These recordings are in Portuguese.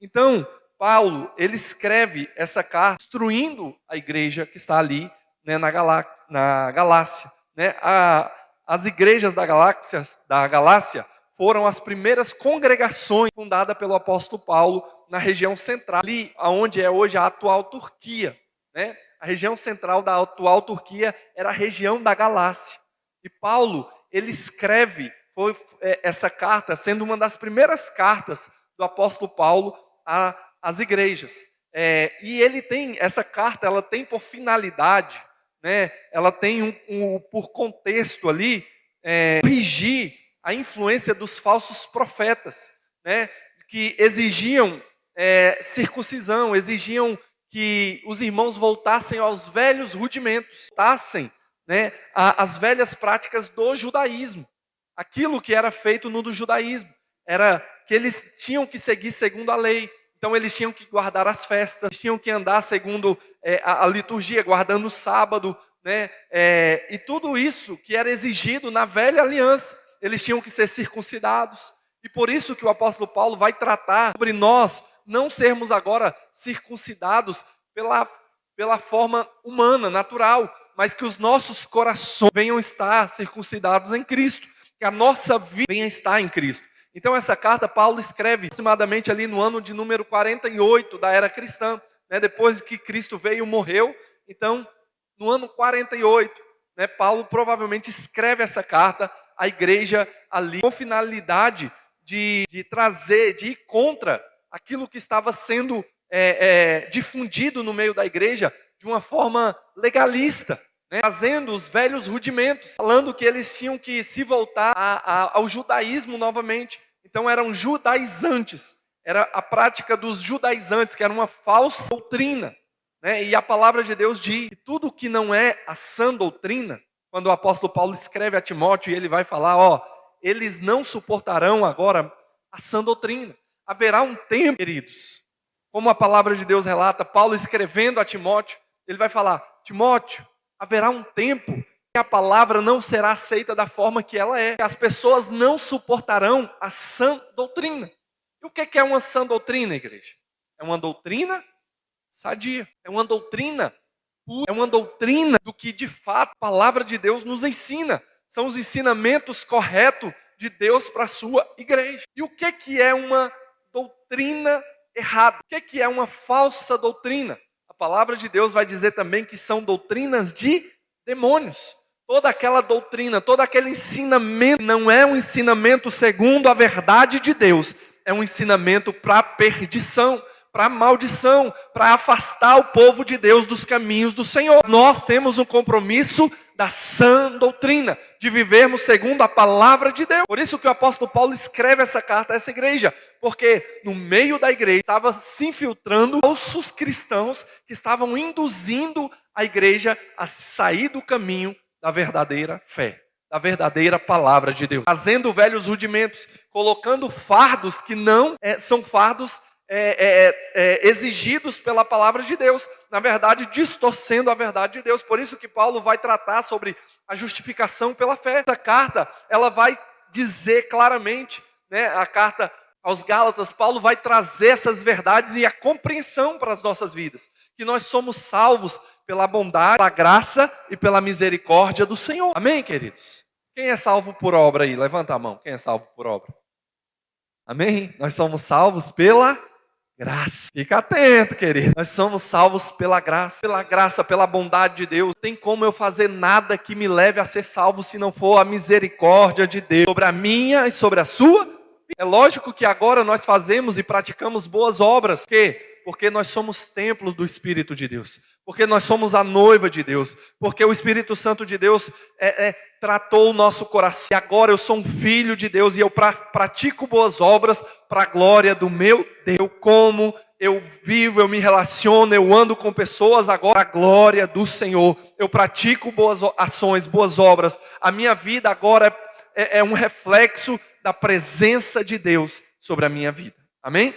Então, Paulo, ele escreve essa carta instruindo a igreja que está ali, né, na Galácia. Né? As igrejas da Galácia foram as primeiras congregações fundadas pelo apóstolo Paulo na região central, ali onde é hoje a atual Turquia. Né? A região central da atual Turquia era a região da Galácia. E Paulo, ele escreve essa carta sendo uma das primeiras cartas do apóstolo Paulo às igrejas. E ele tem, essa carta, ela tem por finalidade, né, ela tem por contexto ali, corrigir a influência dos falsos profetas, né, que exigiam circuncisão, exigiam que os irmãos voltassem aos velhos rudimentos, voltassem, né, às velhas práticas do judaísmo. Aquilo que era feito no judaísmo era que eles tinham que seguir segundo a lei. Então eles tinham que guardar as festas, tinham que andar segundo a liturgia, guardando o sábado, né? E tudo isso que era exigido na velha aliança, eles tinham que ser circuncidados. E por isso que o apóstolo Paulo vai tratar sobre nós não sermos agora circuncidados pela forma humana, natural, mas que os nossos corações venham estar circuncidados em Cristo, que a nossa vida venha estar em Cristo. Então essa carta Paulo escreve aproximadamente ali no ano de número 48 da era cristã, né, depois que Cristo veio e morreu. Então, no ano 48, né, Paulo provavelmente escreve essa carta à igreja ali com finalidade de trazer, de ir contra aquilo que estava sendo difundido no meio da igreja de uma forma legalista, né, trazendo os velhos rudimentos, falando que eles tinham que se voltar ao judaísmo novamente. Então eram judaizantes, era a prática dos judaizantes, que era uma falsa doutrina. Né? E a palavra de Deus diz que tudo que não é a sã doutrina, quando o apóstolo Paulo escreve a Timóteo e ele vai falar, eles não suportarão agora a sã doutrina. Haverá um tempo, queridos, como a palavra de Deus relata, Paulo escrevendo a Timóteo, ele vai falar, Timóteo, haverá um tempo que a palavra não será aceita da forma que ela é. As pessoas não suportarão a sã doutrina. E o que é uma sã doutrina, igreja? É uma doutrina sadia. É uma doutrina pura. É uma doutrina do que de fato a palavra de Deus nos ensina. São os ensinamentos corretos de Deus para a sua igreja. E o que é uma doutrina errada? O que é uma falsa doutrina? A palavra de Deus vai dizer também que são doutrinas de demônios. Toda aquela doutrina, todo aquele ensinamento não é um ensinamento segundo a verdade de Deus. É um ensinamento para perdição, para maldição, para afastar o povo de Deus dos caminhos do Senhor. Nós temos um compromisso da sã doutrina, de vivermos segundo a palavra de Deus. Por isso que o apóstolo Paulo escreve essa carta a essa igreja, porque no meio da igreja estava se infiltrando falsos cristãos que estavam induzindo a igreja a sair do caminho da verdadeira fé, da verdadeira palavra de Deus, trazendo velhos rudimentos, colocando fardos que não são fardos exigidos pela palavra de Deus, na verdade distorcendo a verdade de Deus. Por isso que Paulo vai tratar sobre a justificação pela fé. Essa carta, ela vai dizer claramente, né, a carta aos Gálatas, Paulo vai trazer essas verdades e a compreensão para as nossas vidas, que nós somos salvos pela bondade, pela graça e pela misericórdia do Senhor. Amém, queridos? Quem é salvo por obra aí? Levanta a mão. Quem é salvo por obra? Amém? Nós somos salvos pela graça. Fica atento, querido. Nós somos salvos pela graça, pela bondade de Deus. Não tem como eu fazer nada que me leve a ser salvo se não for a misericórdia de Deus sobre a minha e sobre a sua. É lógico que agora nós fazemos e praticamos boas obras. Por quê? Porque nós somos templos do Espírito de Deus. Porque nós somos a noiva de Deus. Porque o Espírito Santo de Deus tratou o nosso coração. E agora eu sou um filho de Deus e eu pratico boas obras para a glória do meu Deus. Eu como, eu vivo, eu me relaciono, eu ando com pessoas agora para a glória do Senhor. Eu pratico boas ações, boas obras. A minha vida agora é um reflexo da presença de Deus sobre a minha vida. Amém?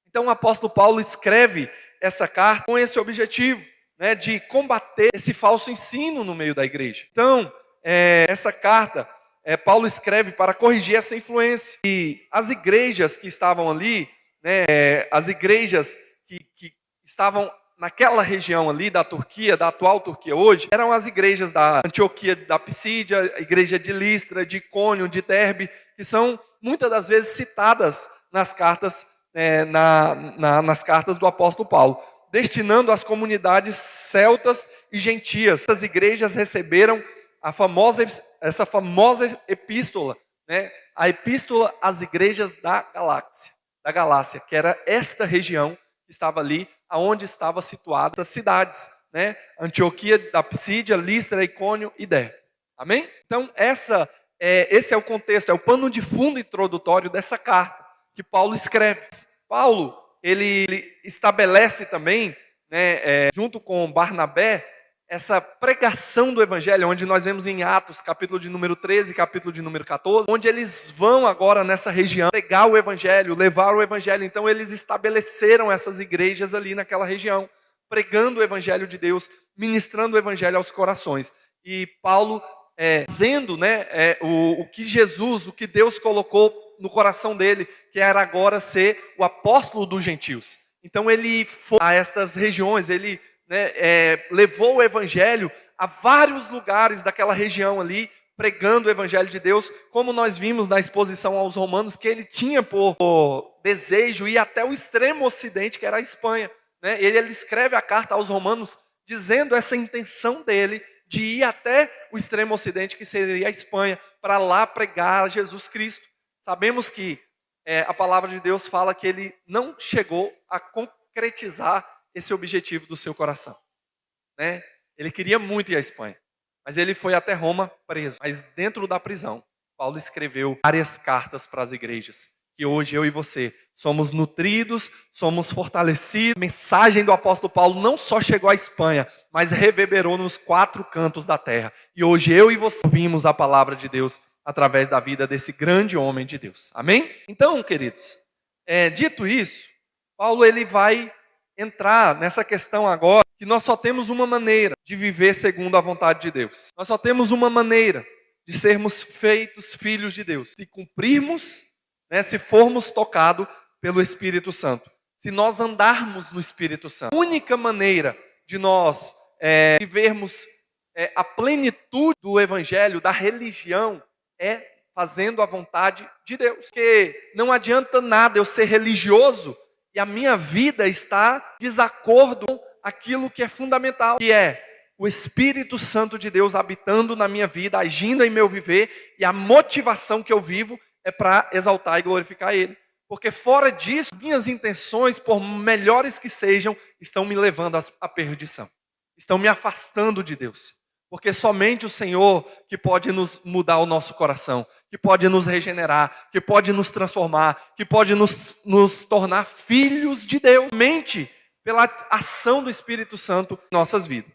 Então o apóstolo Paulo escreve essa carta com esse objetivo, né, de combater esse falso ensino no meio da igreja. Então, essa carta, Paulo escreve para corrigir essa influência. E as igrejas que estavam ali, né, as igrejas que estavam naquela região ali da Turquia, da atual Turquia hoje, eram as igrejas da Antioquia, da Pisídia, a igreja de Listra, de Icônio, de Derbe, que são muitas das vezes citadas nas cartas, nas cartas do apóstolo Paulo, destinando às comunidades celtas e gentias. Essas igrejas receberam essa famosa epístola, né, a epístola às igrejas da Galácia, que era esta região que estava ali, aonde estavam situadas as cidades, né? Antioquia da Pisídia, Listra, Icônio e Derbe. Amém? Então, esse é o contexto, é o pano de fundo introdutório dessa carta que Paulo escreve. Paulo, ele estabelece também, né, junto com Barnabé, essa pregação do evangelho, onde nós vemos em Atos, capítulo de número 13, capítulo de número 14, onde eles vão agora nessa região pregar o evangelho, levar o evangelho. Então eles estabeleceram essas igrejas ali naquela região, pregando o evangelho de Deus, ministrando o evangelho aos corações. E Paulo dizendo, né, o que Deus colocou no coração dele, que era agora ser o apóstolo dos gentios. Então ele foi a essas regiões, ele levou o evangelho a vários lugares daquela região ali, pregando o evangelho de Deus, como nós vimos na exposição aos romanos, que ele tinha por desejo ir até o extremo ocidente, que era a Espanha, né? Ele escreve a carta aos romanos dizendo essa intenção dele de ir até o extremo ocidente, que seria a Espanha, para lá pregar Jesus Cristo. Sabemos que a palavra de Deus fala que ele não chegou a concretizar esse objetivo do seu coração, né? Ele queria muito ir à Espanha, mas ele foi até Roma preso. Mas dentro da prisão, Paulo escreveu várias cartas para as igrejas, que hoje eu e você somos nutridos, somos fortalecidos. A mensagem do apóstolo Paulo não só chegou à Espanha, mas reverberou nos 4 cantos da terra. E hoje eu e você ouvimos a palavra de Deus através da vida desse grande homem de Deus. Amém? Então, queridos, dito isso, Paulo ele vai entrar nessa questão agora, que nós só temos uma maneira de viver segundo a vontade de Deus. Nós só temos uma maneira de sermos feitos filhos de Deus. Se cumprirmos, né, se formos tocados pelo Espírito Santo. Se nós andarmos no Espírito Santo. A única maneira de nós vivermos a plenitude do Evangelho, da religião, é fazendo a vontade de Deus. Porque não adianta nada eu ser religioso e a minha vida está em desacordo com aquilo que é fundamental, que é o Espírito Santo de Deus habitando na minha vida, agindo em meu viver, e a motivação que eu vivo é para exaltar e glorificar Ele. Porque fora disso, minhas intenções, por melhores que sejam, estão me levando à perdição. Estão me afastando de Deus. Porque somente o Senhor que pode nos mudar o nosso coração, que pode nos regenerar, que pode nos transformar, que pode nos tornar filhos de Deus, somente pela ação do Espírito Santo em nossas vidas.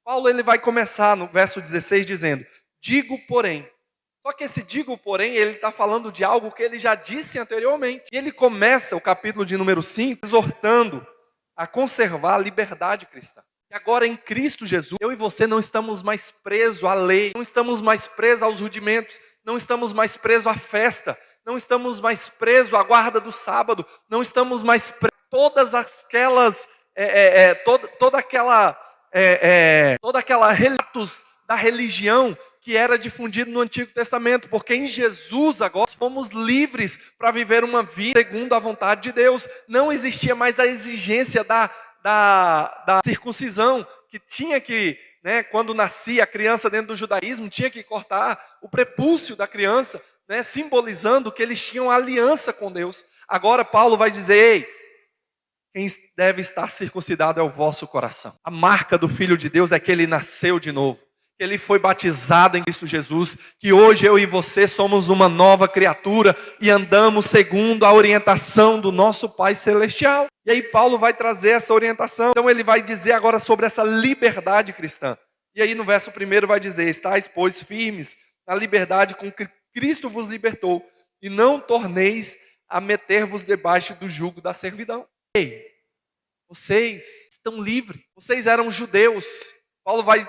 Paulo ele vai começar no verso 16 dizendo, digo porém. Só que esse digo porém, ele está falando de algo que ele já disse anteriormente. E ele começa o capítulo de número 5 exortando a conservar a liberdade cristã. E agora em Cristo Jesus, eu e você não estamos mais presos à lei, não estamos mais presos aos rudimentos, não estamos mais presos à festa, não estamos mais presos à guarda do sábado, não estamos mais presos a todas aquelas, toda aquela relatos da religião que era difundido no Antigo Testamento, porque em Jesus agora fomos livres para viver uma vida segundo a vontade de Deus. Não existia mais a exigência da circuncisão, que tinha que, né, quando nascia a criança dentro do judaísmo, tinha que cortar o prepúcio da criança, né, simbolizando que eles tinham aliança com Deus. Agora Paulo vai dizer, ei, quem deve estar circuncidado é o vosso coração. A marca do Filho de Deus é que ele nasceu de novo, que ele foi batizado em Cristo Jesus, que hoje eu e você somos uma nova criatura e andamos segundo a orientação do nosso Pai Celestial. E aí Paulo vai trazer essa orientação, então ele vai dizer agora sobre essa liberdade cristã. E aí no verso 1 vai dizer, estáis, pois, firmes na liberdade com que Cristo vos libertou, e não torneis a meter-vos debaixo do jugo da servidão. Ei, vocês estão livres, vocês eram judeus. Paulo vai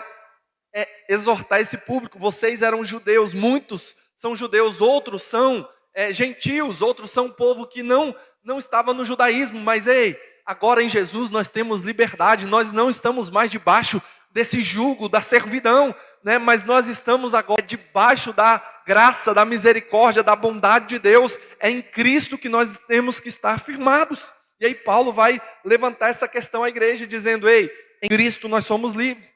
exortar esse público, vocês eram judeus, muitos são judeus, outros são gentios, outros são um povo que não estava no judaísmo, mas ei, agora em Jesus nós temos liberdade, nós não estamos mais debaixo desse jugo, da servidão, né? Mas nós estamos agora debaixo da graça, da misericórdia, da bondade de Deus. É em Cristo que nós temos que estar firmados. E aí Paulo vai levantar essa questão à igreja, dizendo, ei, em Cristo nós somos livres.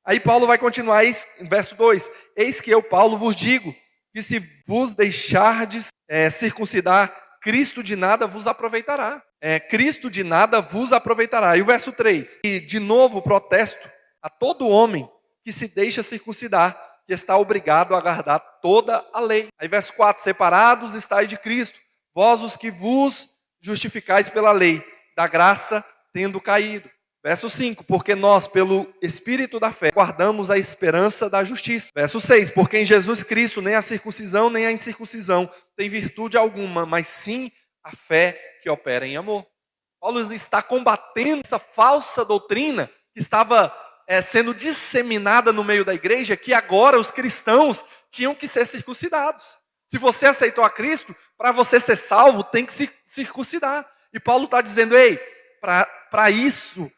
Aí Paulo vai continuar, verso 2, eis que eu, Paulo, vos digo, que se vos deixardes circuncidar, Cristo de nada vos aproveitará. Cristo de nada vos aproveitará. E o verso 3, e de novo protesto a todo homem que se deixa circuncidar, que está obrigado a guardar toda a lei. Aí verso 4, separados estáis de Cristo, vós os que vos justificais pela lei, da graça tendo caído. Verso 5, porque nós, pelo Espírito da fé, guardamos a esperança da justiça. Verso 6, porque em Jesus Cristo nem a circuncisão nem a incircuncisão tem virtude alguma, mas sim a fé que opera em amor. Paulo está combatendo essa falsa doutrina que estava sendo disseminada no meio da igreja, que agora os cristãos tinham que ser circuncidados. Se você aceitou a Cristo, para você ser salvo, tem que se circuncidar. E Paulo está dizendo, ei, para isso,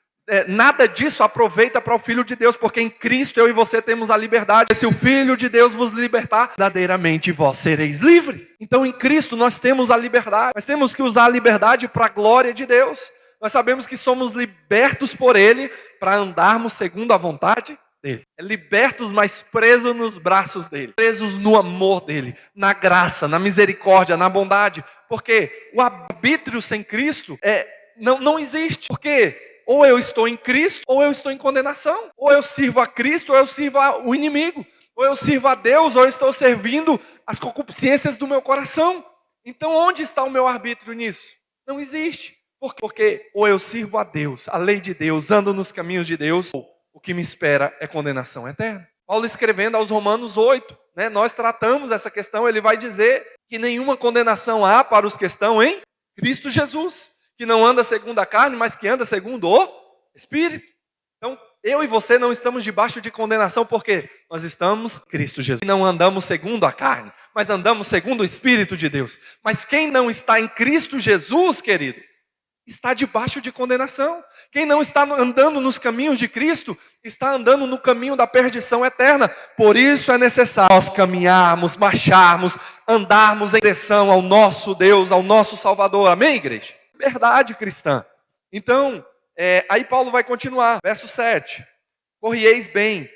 nada disso aproveita para o Filho de Deus, porque em Cristo eu e você temos a liberdade. Se o Filho de Deus vos libertar, verdadeiramente vós sereis livres. Então em Cristo nós temos a liberdade, mas temos que usar a liberdade para a glória de Deus. Nós sabemos que somos libertos por Ele para andarmos segundo a vontade dEle. Libertos, mas presos nos braços dEle. Presos no amor dEle, na graça, na misericórdia, na bondade. Porque o arbítrio sem Cristo não existe. Porque ou eu estou em Cristo, ou eu estou em condenação. Ou eu sirvo a Cristo, ou eu sirvo o inimigo. Ou eu sirvo a Deus, ou eu estou servindo as concupiscências do meu coração. Então onde está o meu arbítrio nisso? Não existe. Porque ou eu sirvo a Deus, a lei de Deus, ando nos caminhos de Deus, ou o que me espera é condenação eterna. Paulo escrevendo aos Romanos 8, né, nós tratamos essa questão, ele vai dizer que nenhuma condenação há para os que estão em Cristo Jesus, que não anda segundo a carne, mas que anda segundo o Espírito. Então, eu e você não estamos debaixo de condenação, porque nós estamos em Cristo Jesus. Não andamos segundo a carne, mas andamos segundo o Espírito de Deus. Mas quem não está em Cristo Jesus, querido, está debaixo de condenação. Quem não está andando nos caminhos de Cristo, está andando no caminho da perdição eterna. Por isso é necessário nós caminharmos, marcharmos, andarmos em direção ao nosso Deus, ao nosso Salvador. Amém, igreja? Verdade cristã. Então, aí Paulo vai continuar. Verso 7. Corrieis bem.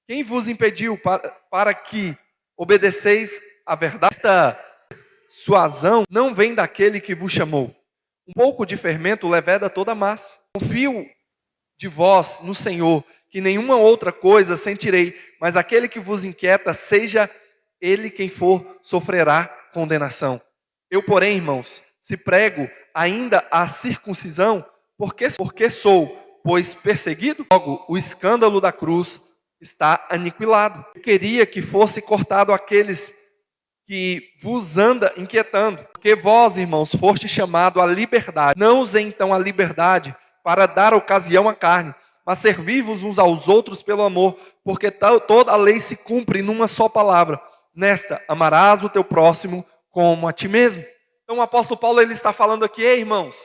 Quem vos impediu para que obedeceis a verdade? Esta suasão não vem daquele que vos chamou. Um pouco de fermento leveda toda a massa. Confio de vós no Senhor, que nenhuma outra coisa sentirei, mas aquele que vos inquieta, seja ele quem for, sofrerá condenação. Eu, porém, irmãos, se prego ainda a circuncisão, porque sou, pois perseguido, logo o escândalo da cruz está aniquilado. Eu queria que fosse cortado aqueles que vos anda inquietando, porque vós, irmãos, foste chamado à liberdade. Não usem então a liberdade para dar ocasião à carne, mas servi-vos uns aos outros pelo amor, porque toda a lei se cumpre numa só palavra. Nesta, amarás o teu próximo como a ti mesmo. Então o apóstolo Paulo ele está falando aqui, ei, irmãos,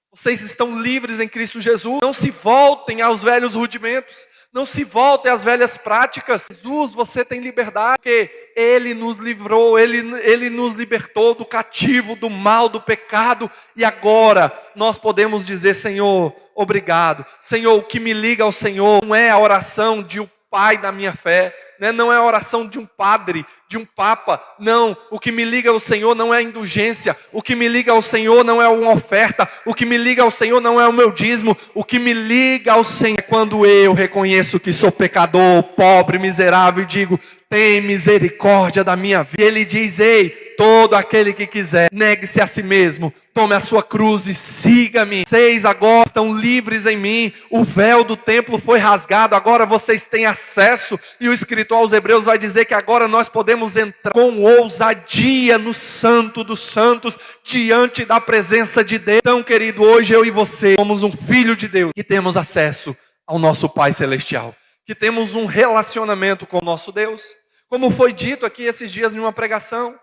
vocês estão livres em Cristo Jesus. Não se voltem aos velhos rudimentos. Não se voltem às velhas práticas. Jesus, você tem liberdade, porque Ele nos livrou, Ele nos libertou do cativo, do mal, do pecado. E agora nós podemos dizer, Senhor, obrigado. Senhor, o que me liga ao Senhor não é a oração de um pai da minha fé, né? Não é a oração de um padre, de um papa. Não, o que me liga ao Senhor não é a indulgência. O que me liga ao Senhor não é uma oferta. O que me liga ao Senhor não é o meu dízimo. O que me liga ao Senhor é quando eu reconheço que sou pecador, pobre, miserável, e digo, tem misericórdia da minha vida. Ele diz, ei, todo aquele que quiser, negue-se a si mesmo, tome a sua cruz e siga-me. Vocês agora estão livres em mim, o véu do templo foi rasgado, agora vocês têm acesso. E o escritor aos Hebreus vai dizer que agora nós podemos entrar com ousadia no Santo dos Santos, diante da presença de Deus. Então, querido, hoje eu e você somos um filho de Deus, que temos acesso ao nosso Pai Celestial, que temos um relacionamento com o nosso Deus. Como foi dito aqui esses dias em uma pregação,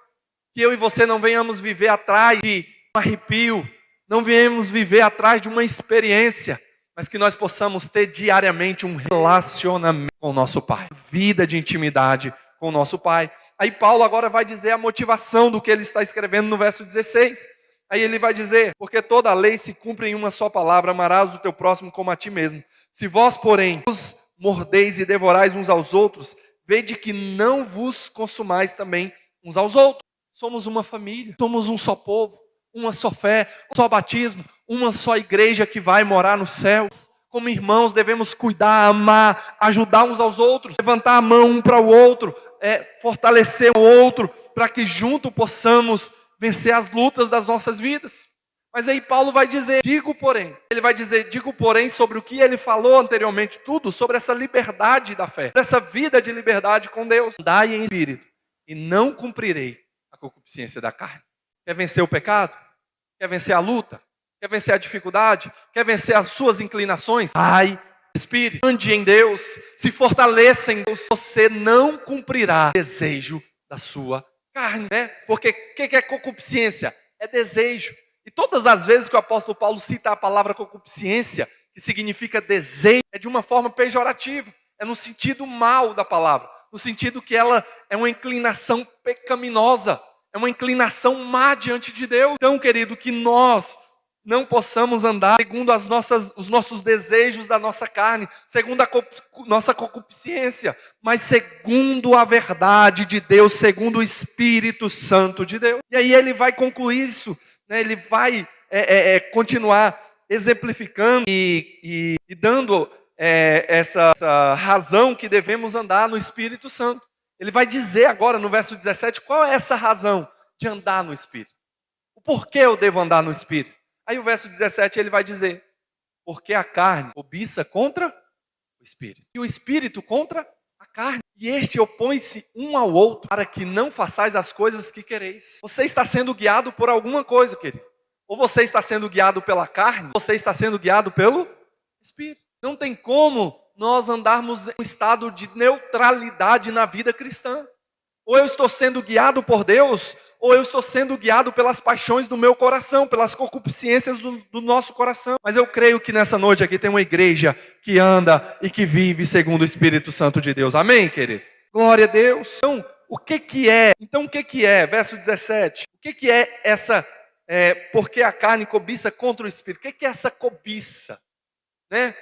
Que eu e você não venhamos viver atrás de um arrepio, não venhamos viver atrás de uma experiência, mas que nós possamos ter diariamente um relacionamento com o nosso Pai, vida de intimidade com o nosso Pai. Aí Paulo agora vai dizer a motivação do que ele está escrevendo no verso 16. Aí ele vai dizer: porque toda a lei se cumpre em uma só palavra, amarás o teu próximo como a ti mesmo. Se vós, porém, vos mordeis e devorais uns aos outros, vede que não vos consumais também uns aos outros. Somos uma família, somos um só povo, uma só fé, um só batismo, uma só igreja que vai morar nos céus. Como irmãos devemos cuidar, amar, ajudar uns aos outros, levantar a mão um para o outro, fortalecer o outro, para que junto possamos vencer as lutas das nossas vidas. Mas aí Paulo vai dizer, digo porém sobre o que ele falou anteriormente, tudo sobre essa liberdade da fé, essa vida de liberdade com Deus. Andai em espírito e não cumprirei a concupiscência da carne. Quer vencer o pecado? Quer vencer a luta? Quer vencer a dificuldade? Quer vencer as suas inclinações? Ai, espírito, ande em Deus, se fortaleça em Deus, você não cumprirá o desejo da sua carne, né? Porque o que é concupiscência? É desejo. E todas as vezes que o apóstolo Paulo cita a palavra concupiscência, que significa desejo, é de uma forma pejorativa, é no sentido mal da palavra, no sentido que ela é uma inclinação pecaminosa, é uma inclinação má diante de Deus. Então, querido, que nós não possamos andar segundo os nossos desejos da nossa carne, segundo a nossa concupiscência, mas segundo a verdade de Deus, segundo o Espírito Santo de Deus. E aí ele vai concluir isso, né? Ele vai continuar exemplificando e dando essa razão que devemos andar no Espírito Santo. Ele vai dizer agora no verso 17 qual é essa razão de andar no Espírito. O porquê eu devo andar no Espírito. Aí o verso 17 ele vai dizer, porque a carne cobiça contra o Espírito, e o Espírito contra a carne, e este opõe-se um ao outro, para que não façais as coisas que quereis. Você está sendo guiado por alguma coisa, querido. Ou você está sendo guiado pela carne, ou você está sendo guiado pelo Espírito. Não tem como nós andarmos em um estado de neutralidade na vida cristã. Ou eu estou sendo guiado por Deus, ou eu estou sendo guiado pelas paixões do meu coração, pelas concupiscências do nosso coração. Mas eu creio que nessa noite aqui tem uma igreja que anda e que vive segundo o Espírito Santo de Deus. Amém, querido? Glória a Deus. Então, o que é? Verso 17. O que é essa, porque a carne cobiça contra o Espírito? O que é essa cobiça? Né?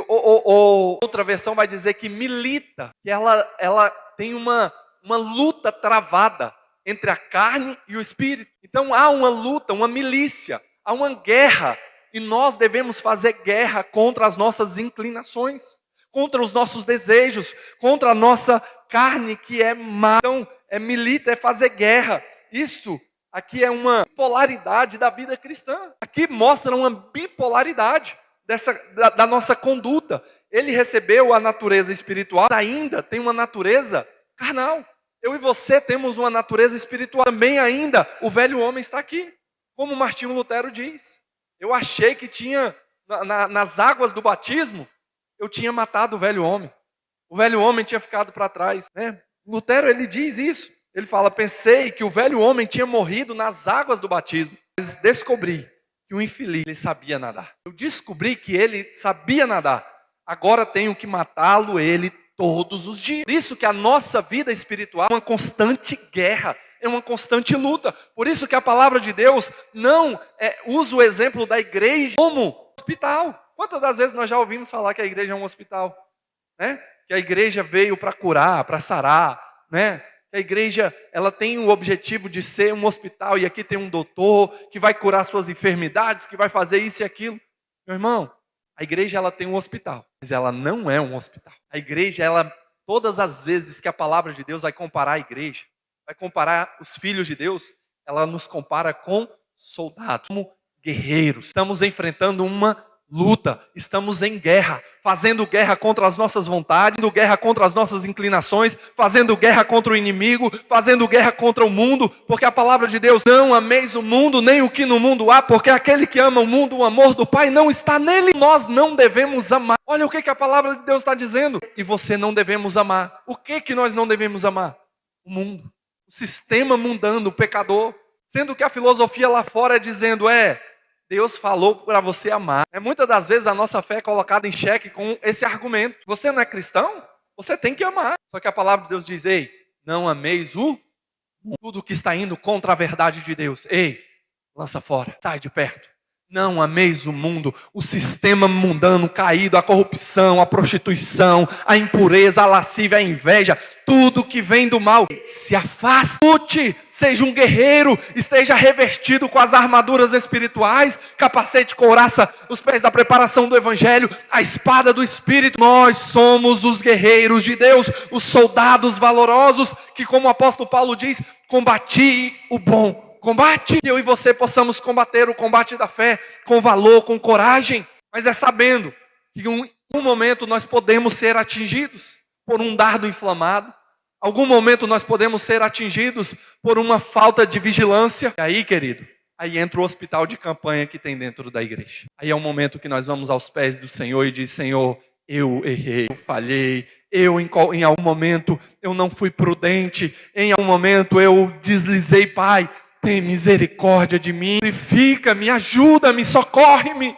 Outra versão vai dizer que milita, que ela tem uma luta travada entre a carne e o Espírito. Então há uma luta, uma milícia, há uma guerra, e nós devemos fazer guerra contra as nossas inclinações, contra os nossos desejos, contra a nossa carne que é má. Então milita, é fazer guerra. Isso aqui é uma bipolaridade da vida cristã. Aqui mostra uma bipolaridade da nossa conduta. Ele recebeu a natureza espiritual, ainda tem uma natureza carnal. Eu e você temos uma natureza espiritual. Também ainda o velho homem está aqui. Como Martinho Lutero diz. Eu achei que tinha, nas águas do batismo, eu tinha matado o velho homem. O velho homem tinha ficado para trás. Né? Lutero, ele diz isso. Ele fala, pensei que o velho homem tinha morrido nas águas do batismo. Mas descobri que o infeliz, ele sabia nadar. Eu descobri que ele sabia nadar. Agora tenho que matá-lo, ele todos os dias. Por isso que a nossa vida espiritual é uma constante guerra, é uma constante luta. Por isso que a palavra de Deus não usa o exemplo da igreja como hospital. Quantas das vezes nós já ouvimos falar que a igreja é um hospital? Né? Que a igreja veio para curar, para sarar. Né? Que a igreja ela tem o objetivo de ser um hospital, e aqui tem um doutor que vai curar suas enfermidades, que vai fazer isso e aquilo. Meu irmão, a igreja ela tem um hospital, mas ela não é um hospital. A igreja, todas as vezes que a palavra de Deus vai comparar a igreja, vai comparar os filhos de Deus, ela nos compara com soldados, como guerreiros. Estamos enfrentando uma luta, estamos em guerra, fazendo guerra contra as nossas vontades, fazendo guerra contra as nossas inclinações, fazendo guerra contra o inimigo, fazendo guerra contra o mundo, porque a palavra de Deus, não ameis o mundo, nem o que no mundo há, porque aquele que ama o mundo, o amor do Pai não está nele. Nós não devemos amar. Olha o que a palavra de Deus está dizendo. E você não devemos amar. O que nós não devemos amar? O mundo, o sistema mundano, o pecador. Sendo que a filosofia lá fora é dizendo, Deus falou para você amar. Muitas das vezes a nossa fé é colocada em xeque com esse argumento. Você não é cristão? Você tem que amar. Só que a palavra de Deus diz, ei, não ameis tudo que está indo contra a verdade de Deus. Ei, lança fora, sai de perto. Não ameis o mundo, o sistema mundano caído, a corrupção, a prostituição, a impureza, a lascívia, a inveja, tudo que vem do mal. Se afaste, lute, seja um guerreiro, esteja revestido com as armaduras espirituais, capacete, couraça, os pés da preparação do evangelho, a espada do Espírito. Nós somos os guerreiros de Deus, os soldados valorosos, que como o apóstolo Paulo diz, combati o bom combate. Eu e você possamos combater o combate da fé com valor, com coragem, mas é sabendo que em um momento nós podemos ser atingidos por um dardo inflamado, algum momento nós podemos ser atingidos por uma falta de vigilância. E aí, querido, aí entra o hospital de campanha que tem dentro da igreja. Aí é um momento que nós vamos aos pés do Senhor e diz, Senhor, eu errei, eu falhei, em algum momento eu não fui prudente, em algum momento eu deslizei, Pai, tem misericórdia de mim, purifica-me, ajuda-me, socorre-me.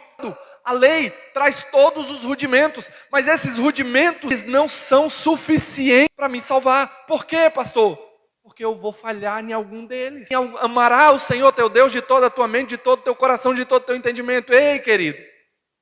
A lei traz todos os rudimentos, mas esses rudimentos não são suficientes para me salvar. Por quê, pastor? Porque eu vou falhar em algum deles. Amará o Senhor teu Deus de toda a tua mente, de todo o teu coração, de todo o teu entendimento. Ei, querido,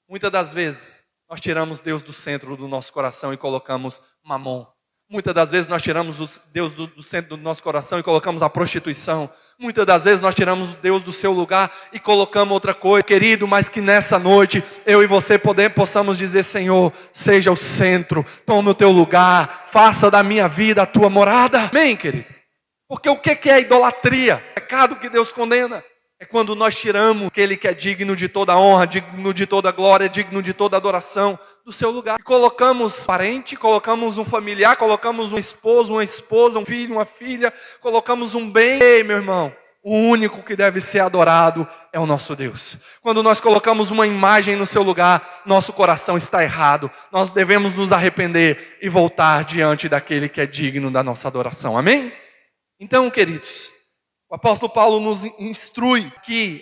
muitas das vezes nós tiramos Deus do centro do nosso coração e colocamos mamon. Muitas das vezes nós tiramos Deus do centro do nosso coração e colocamos a prostituição. Muitas das vezes nós tiramos Deus do seu lugar e colocamos outra coisa. Querido, mas que nessa noite eu e você possamos dizer, Senhor, seja o centro, tome o teu lugar, faça da minha vida a tua morada. Amém, querido? Porque o que é a idolatria? O pecado que Deus condena é quando nós tiramos aquele que é digno de toda honra, digno de toda glória, digno de toda adoração do seu lugar. E colocamos um parente, colocamos um familiar, colocamos um esposo, uma esposa, um filho, uma filha, colocamos um bem. Ei, meu irmão, o único que deve ser adorado é o nosso Deus. Quando nós colocamos uma imagem no seu lugar, nosso coração está errado. Nós devemos nos arrepender e voltar diante daquele que é digno da nossa adoração. Amém? Então, queridos, o apóstolo Paulo nos instrui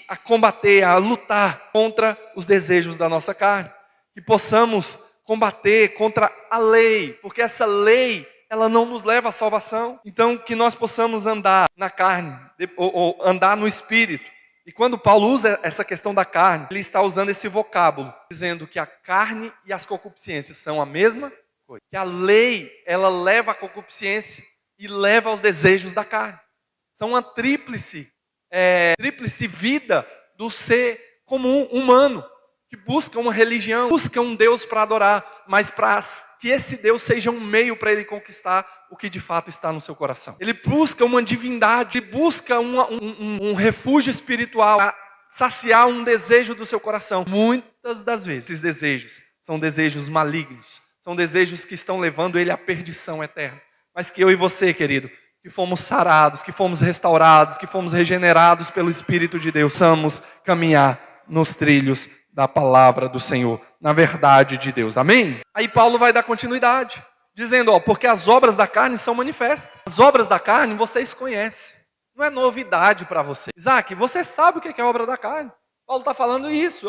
a combater, a lutar contra os desejos da nossa carne. Que possamos combater contra a lei, porque essa lei, ela não nos leva à salvação. Então, que nós possamos andar na carne, ou andar no Espírito. E quando Paulo usa essa questão da carne, ele está usando esse vocábulo, dizendo que a carne e as concupiscências são a mesma coisa. Que a lei, ela leva à concupiscência e leva aos desejos da carne. São uma tríplice vida do ser comum, humano, que busca uma religião, busca um Deus para adorar, mas para que esse Deus seja um meio para ele conquistar o que de fato está no seu coração. Ele busca uma divindade, ele busca um refúgio espiritual, para saciar um desejo do seu coração. Muitas das vezes, esses desejos são desejos malignos, são desejos que estão levando ele à perdição eterna. Mas que eu e você, querido, que fomos sarados, que fomos restaurados, que fomos regenerados pelo Espírito de Deus, possamos caminhar nos trilhos da palavra do Senhor, na verdade de Deus. Amém? Aí Paulo vai dar continuidade, dizendo, porque as obras da carne são manifestas. As obras da carne vocês conhecem. Não é novidade para você. Isaac, você sabe o que é a obra da carne. Paulo está falando isso.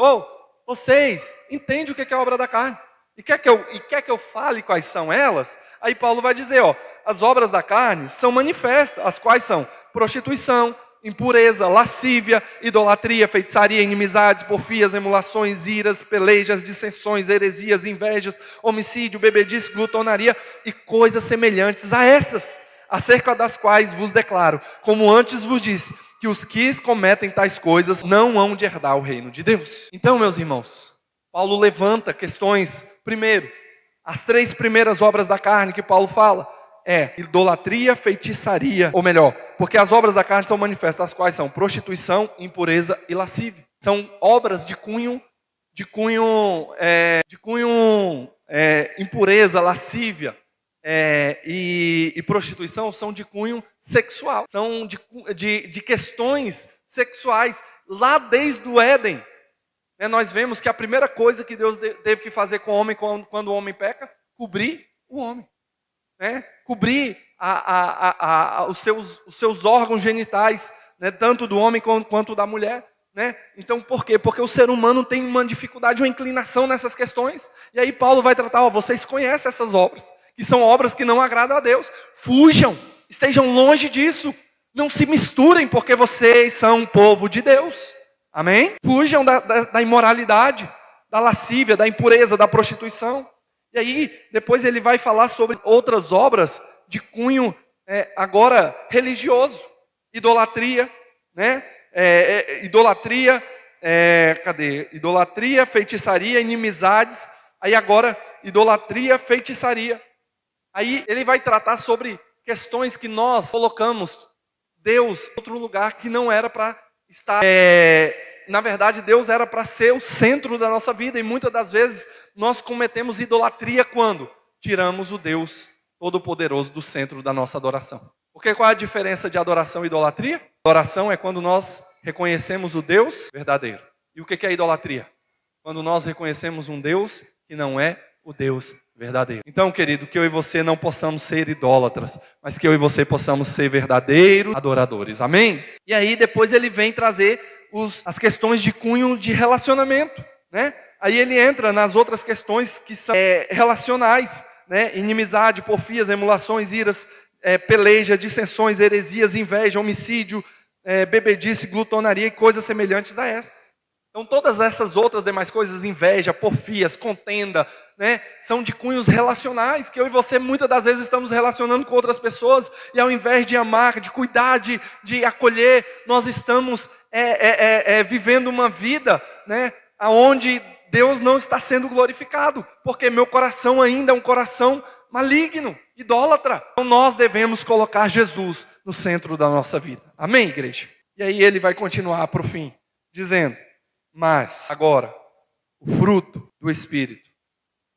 Vocês entendem o que é a obra da carne. E quer que eu fale quais são elas? Aí Paulo vai dizer, as obras da carne são manifestas, as quais são prostituição, impureza, lascívia, idolatria, feitiçaria, inimizades, porfias, emulações, iras, pelejas, dissensões, heresias, invejas, homicídio, bebedice, glutonaria e coisas semelhantes a estas, acerca das quais vos declaro, como antes vos disse, que os que cometem tais coisas não hão de herdar o reino de Deus. Então, meus irmãos, Paulo levanta questões, primeiro, as 3 primeiras obras da carne que Paulo fala, idolatria, feitiçaria, ou melhor, porque as obras da carne são manifestas, as quais são prostituição, impureza e lascívia. São obras de cunho, impureza, lascívia e prostituição são de cunho sexual, são de questões sexuais, lá desde o Éden. Nós vemos que a primeira coisa que Deus teve que fazer com o homem quando o homem peca, cobrir o homem. Cobrir os seus órgãos genitais, né, tanto do homem quanto da mulher. Né? Então, por quê? Porque o ser humano tem uma dificuldade, uma inclinação nessas questões. E aí Paulo vai tratar, vocês conhecem essas obras, que são obras que não agradam a Deus. Fujam, estejam longe disso. Não se misturem, porque vocês são um povo de Deus. Amém? Fujam da imoralidade, da lascívia, da impureza, da prostituição. E aí, depois ele vai falar sobre outras obras de cunho agora religioso. Idolatria, né? Idolatria, Idolatria, feitiçaria, inimizades. Aí agora, idolatria, feitiçaria. Aí ele vai tratar sobre questões que nós colocamos Deus em outro lugar que não era para estar. Na verdade, Deus era para ser o centro da nossa vida. E muitas das vezes nós cometemos idolatria quando tiramos o Deus Todo-Poderoso do centro da nossa adoração. Porque qual é a diferença de adoração e idolatria? Adoração é quando nós reconhecemos o Deus verdadeiro. E o que é idolatria? Quando nós reconhecemos um Deus que não é o Deus verdadeiro. Então, querido, que eu e você não possamos ser idólatras, mas que eu e você possamos ser verdadeiros adoradores. Amém? E aí depois ele vem trazer as questões de cunho de relacionamento, né? Aí ele entra nas outras questões que são relacionais, né? Inimizade, porfias, emulações, iras, peleja, dissensões, heresias, inveja, homicídio, bebedice, glutonaria e coisas semelhantes a essas. Então todas essas outras demais coisas, inveja, porfias, contenda, né, são de cunhos relacionais, que eu e você muitas das vezes estamos relacionando com outras pessoas, e ao invés de amar, de cuidar, de acolher, nós estamos vivendo uma vida, né, onde Deus não está sendo glorificado, porque meu coração ainda é um coração maligno, idólatra. Então nós devemos colocar Jesus no centro da nossa vida. Amém, igreja? E aí ele vai continuar para o fim, dizendo: mas agora, o fruto do Espírito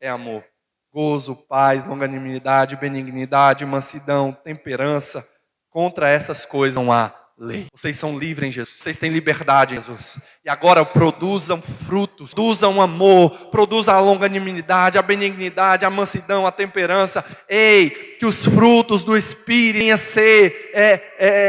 é amor, gozo, paz, longanimidade, benignidade, mansidão, temperança. Contra essas coisas não há lei. Vocês são livres em Jesus, vocês têm liberdade em Jesus. E agora produzam frutos, produzam amor, produzam a longanimidade, a benignidade, a mansidão, a temperança. Ei, que os frutos do Espírito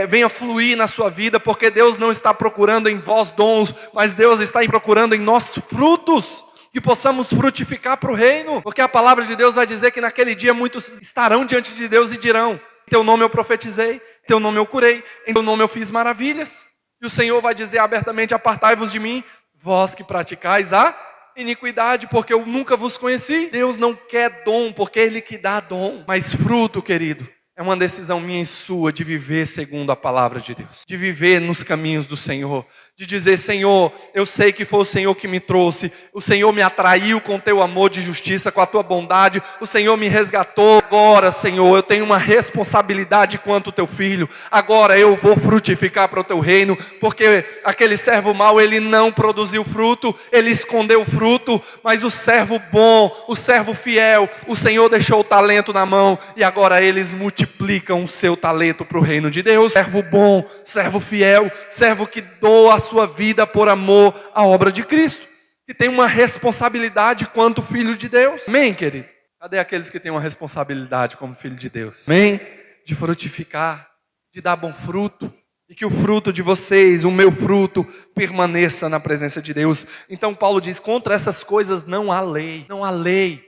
venha fluir na sua vida, porque Deus não está procurando em vós dons, mas Deus está procurando em nós frutos, que possamos frutificar para o reino, porque a palavra de Deus vai dizer que naquele dia muitos estarão diante de Deus e dirão: em teu nome eu profetizei, em teu nome eu curei, em teu nome eu fiz maravilhas. E o Senhor vai dizer abertamente: apartai-vos de mim, vós que praticais a iniquidade, porque eu nunca vos conheci. Deus não quer dom, porque Ele que dá dom. Mas fruto, querido, é uma decisão minha e sua de viver segundo a palavra de Deus, de viver nos caminhos do Senhor, de dizer: Senhor, eu sei que foi o Senhor que me trouxe, o Senhor me atraiu com o teu amor de justiça, com a tua bondade, o Senhor me resgatou. Agora, Senhor, eu tenho uma responsabilidade quanto teu filho, agora eu vou frutificar para o teu reino, porque aquele servo mau, ele não produziu fruto, ele escondeu o fruto, mas o servo bom, o servo fiel, o Senhor deixou o talento na mão, e agora eles multiplicam o seu talento para o reino de Deus. Servo bom, servo fiel, servo que doa a sua vida por amor à obra de Cristo, que tem uma responsabilidade quanto filho de Deus. Amém, querido? Cadê aqueles que têm uma responsabilidade como filho de Deus? Amém? De frutificar, de dar bom fruto, e que o fruto de vocês, o meu fruto, permaneça na presença de Deus. Então Paulo diz: contra essas coisas não há lei, não há lei.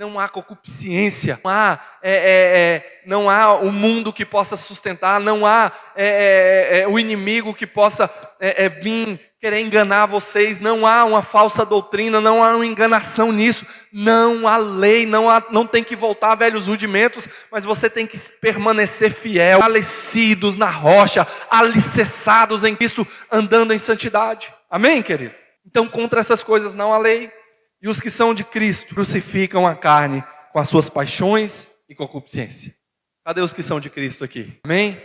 Não há concupiscência, não há o mundo que possa sustentar, não há o inimigo que possa vir querer enganar vocês, não há uma falsa doutrina, não há uma enganação nisso, não há lei, não tem que voltar a velhos rudimentos, mas você tem que permanecer fiel, fortalecidos na rocha, alicerçados em Cristo, andando em santidade. Amém, querido? Então contra essas coisas não há lei. E os que são de Cristo crucificam a carne com as suas paixões e concupiscência. Cadê os que são de Cristo aqui? Amém?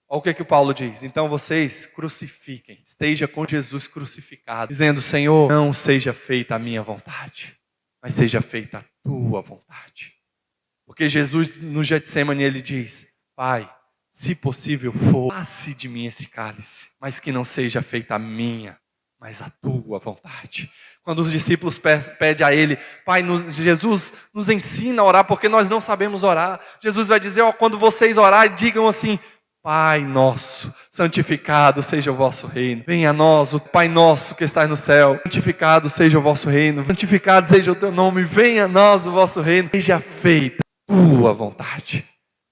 Olha o que o Paulo diz: então vocês crucifiquem, esteja com Jesus crucificado, dizendo: Senhor, não seja feita a minha vontade, mas seja feita a tua vontade. Porque Jesus no Getsemane ele diz: Pai, se possível for, passe de mim esse cálice, mas que não seja feita a minha, mas a tua vontade. Quando os discípulos pedem a ele, Pai, Jesus nos ensina a orar porque nós não sabemos orar. Jesus vai dizer, quando vocês orarem, digam assim, Pai nosso, santificado seja o vosso reino. Venha a nós o Pai nosso que está no céu. Santificado seja o vosso reino. Santificado seja o teu nome. Venha a nós o vosso reino. Seja feita a tua vontade.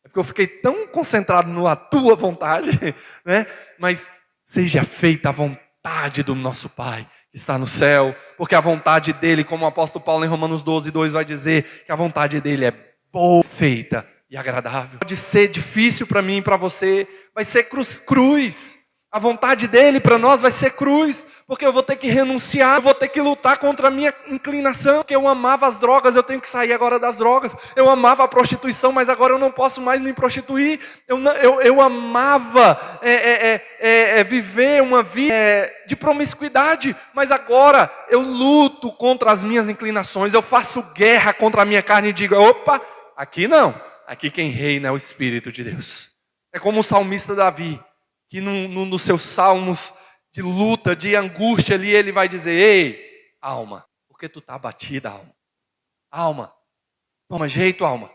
É porque eu fiquei tão concentrado na tua vontade, né? Mas seja feita a vontade do nosso Pai que está no céu. Porque a vontade dele, como o apóstolo Paulo em Romanos 12:2 vai dizer, que a vontade dele é boa, feita e agradável. Pode ser difícil para mim e para você, vai ser cruz. A vontade dele para nós vai ser cruz, porque eu vou ter que renunciar, eu vou ter que lutar contra a minha inclinação, porque eu amava as drogas, eu tenho que sair agora das drogas. Eu amava a prostituição, mas agora eu não posso mais me prostituir. Eu amava viver uma vida de promiscuidade, mas agora eu luto contra as minhas inclinações, eu faço guerra contra a minha carne e digo, opa, aqui não. Aqui quem reina é o Espírito de Deus. É como o salmista Davi, que nos seus salmos de luta, de angústia ali, ele vai dizer, ei, alma, por que tu está abatida, alma? Alma, toma jeito, alma.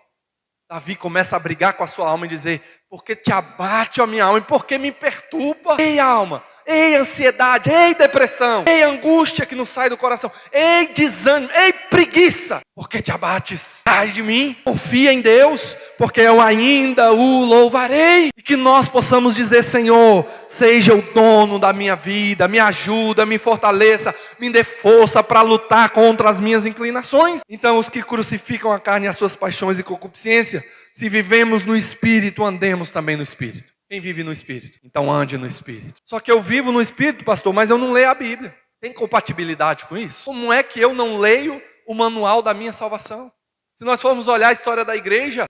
Davi começa a brigar com a sua alma e dizer, por que te abate a minha alma e por que me perturba? Ei, alma, ei, ansiedade, ei, depressão, ei, angústia que não sai do coração, ei, desânimo, ei, preguiça, por que te abates? Sai de mim, confia em Deus, porque eu ainda o louvarei. E que nós possamos dizer, Senhor, seja o dono da minha vida, me ajuda, me fortaleça, me dê força para lutar contra as minhas inclinações. Então os que crucificam a carne e as suas paixões e concupiscência, se vivemos no Espírito, andemos também no Espírito. Quem vive no Espírito? Então ande no Espírito. Só que eu vivo no Espírito, pastor, mas eu não leio a Bíblia. Tem compatibilidade com isso? Como é que eu não leio o manual da minha salvação? Se nós formos olhar a história da igreja,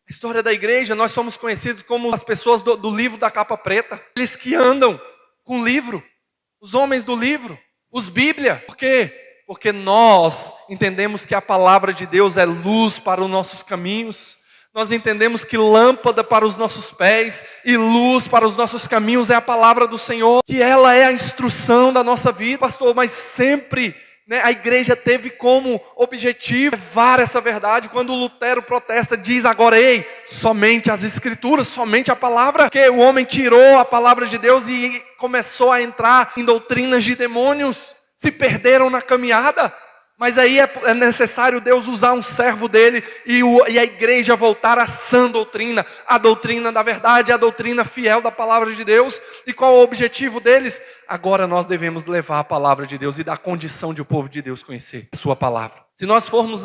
nós somos conhecidos como as pessoas do livro da capa preta. Eles que andam com o livro, os homens do livro, os Bíblia. Por quê? Porque nós entendemos que a palavra de Deus é luz para os nossos caminhos. Nós entendemos que lâmpada para os nossos pés e luz para os nossos caminhos é a palavra do Senhor, que ela é a instrução da nossa vida, pastor, mas sempre, né, a igreja teve como objetivo levar essa verdade. Quando Lutero protesta, diz agora, ei, somente as escrituras, somente a palavra, porque o homem tirou a palavra de Deus e começou a entrar em doutrinas de demônios, se perderam na caminhada. Mas aí é necessário Deus usar um servo dele e a igreja voltar à sã doutrina, a doutrina da verdade, a doutrina fiel da palavra de Deus. E qual é o objetivo deles? Agora nós devemos levar a palavra de Deus e dar condição de o povo de Deus conhecer a sua palavra. Se nós formos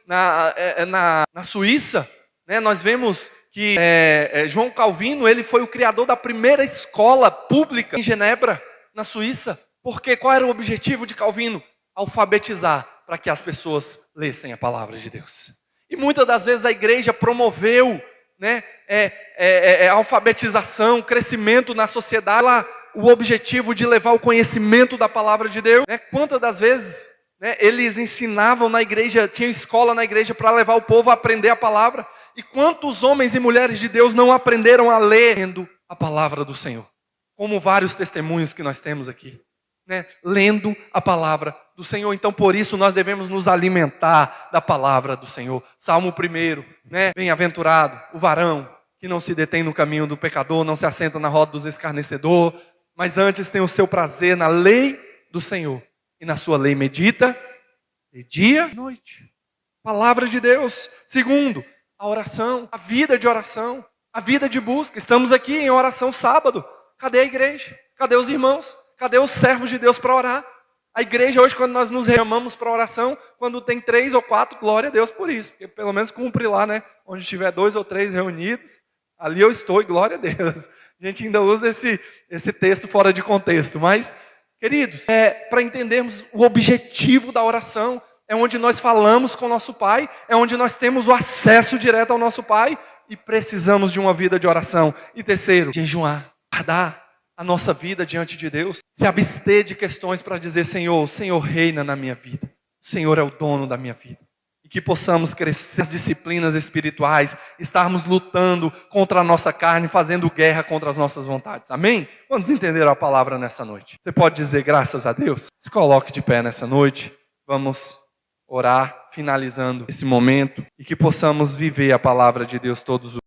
na Suíça, né, nós vemos que João Calvino, ele foi o criador da primeira escola pública em Genebra, na Suíça. Porque qual era o objetivo de Calvino? Alfabetizar, para que as pessoas lessem a palavra de Deus. E muitas das vezes a igreja promoveu, né, alfabetização, crescimento na sociedade, o objetivo de levar o conhecimento da palavra de Deus. Né? Quantas das vezes, né, eles ensinavam na igreja, tinha escola na igreja para levar o povo a aprender a palavra. E quantos homens e mulheres de Deus não aprenderam a ler lendo a palavra do Senhor? Como vários testemunhos que nós temos aqui. Né, lendo a palavra do Senhor. Então por isso nós devemos nos alimentar da palavra do Senhor. Salmo 1, né? Bem-aventurado o varão que não se detém no caminho do pecador, não se assenta na roda dos escarnecedores, mas antes tem o seu prazer na lei do Senhor, e na sua lei medita de dia e noite. Palavra de Deus. Segundo, a oração, a vida de oração, a vida de busca. Estamos aqui em oração sábado. Cadê a igreja? Cadê os irmãos? Cadê os servos de Deus para orar? A igreja hoje, quando nós nos reunimos para oração, quando tem 3 ou 4, glória a Deus por isso. Porque pelo menos cumpre lá, né? Onde tiver 2 ou 3 reunidos, ali eu estou e glória a Deus. A gente ainda usa esse texto fora de contexto. Mas, queridos, para entendermos o objetivo da oração, é onde nós falamos com o nosso Pai, é onde nós temos o acesso direto ao nosso Pai e precisamos de uma vida de oração. E terceiro, jejuar, guardar a nossa vida diante de Deus, se abster de questões para dizer, Senhor, o Senhor reina na minha vida, o Senhor é o dono da minha vida. E que possamos crescer nas disciplinas espirituais, estarmos lutando contra a nossa carne, fazendo guerra contra as nossas vontades. Amém? Quantos entenderam a palavra nessa noite? Você pode dizer graças a Deus? Se coloque de pé nessa noite. vamos orar, finalizando esse momento, e que possamos viver a palavra de Deus todos os